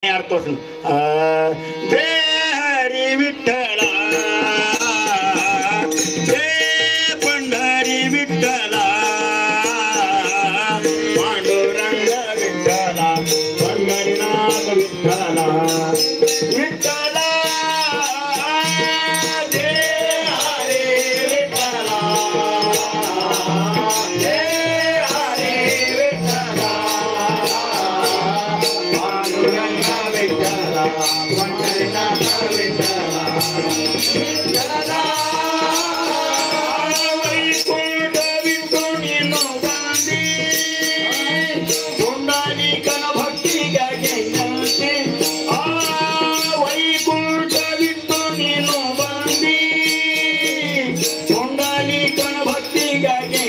यार तो जय हरी विठ्ठला जय पंढरी विठ्ठला पांडुरंग विठ्ठला पंढरीनाथ विठ्ठला विठ्ठला जय हरी विठ्ठला जय हरी विठ्ठला पांडुरंग विठ्ठला पंढरीनाथ विठ्ठला विठ्ठला वैकुंठ विठुनी नोंदी पुंडलिकन भक्ती गायते वैकुंठ विठुनी नोंदी पुंडलिकन भक्ती गायते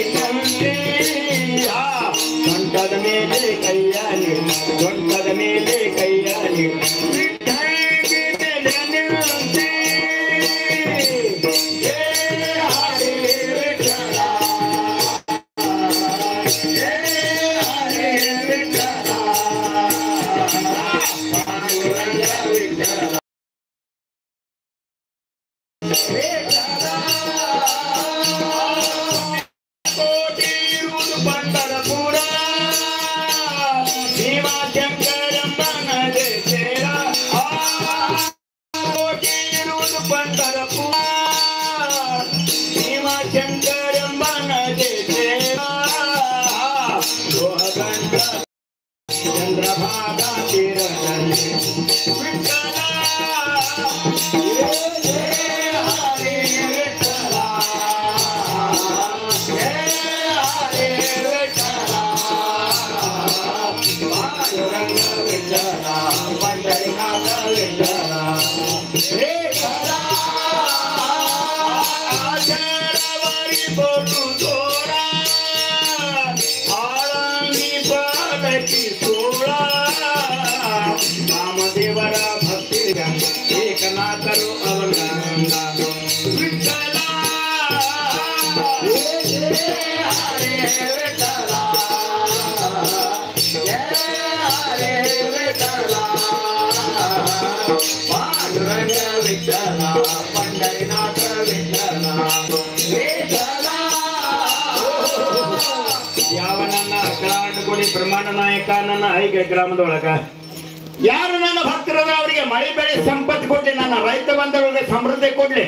घंटद मेले कल्याणी घंटद मेले कल्याणी चंद्रभागा नामदेवरा भक्ति एक ना करो अवलंबना विठ्ठला हरे विठ्ठला हरे विठ्ठला पांडुरंग विठ्ठला पंढरीनाथ विठ्ठला विठ्ठला ಯಾವನನ್ನ ಅಕ್ಕಳಾಟಕೊಡಿ ಬ್ರಹ್ಮಾಂಡ ನಾಯಕ ನನ್ನ ಐಗೆ ಗ್ರಾಮದೊಳಗ ಯಾರು ನನ್ನ ಭಕ್ತರದ ಅವರಿಗೆ ಮಳೆ ಬೆಳೆ ಸಂಪತ್ತು ಕೊಡ್ಲಿ ನನ್ನ ರೈತ ಬಂಧುಗಳಿಗೆ ಸಮೃದ್ಧಿ ಕೊಡ್ಲಿ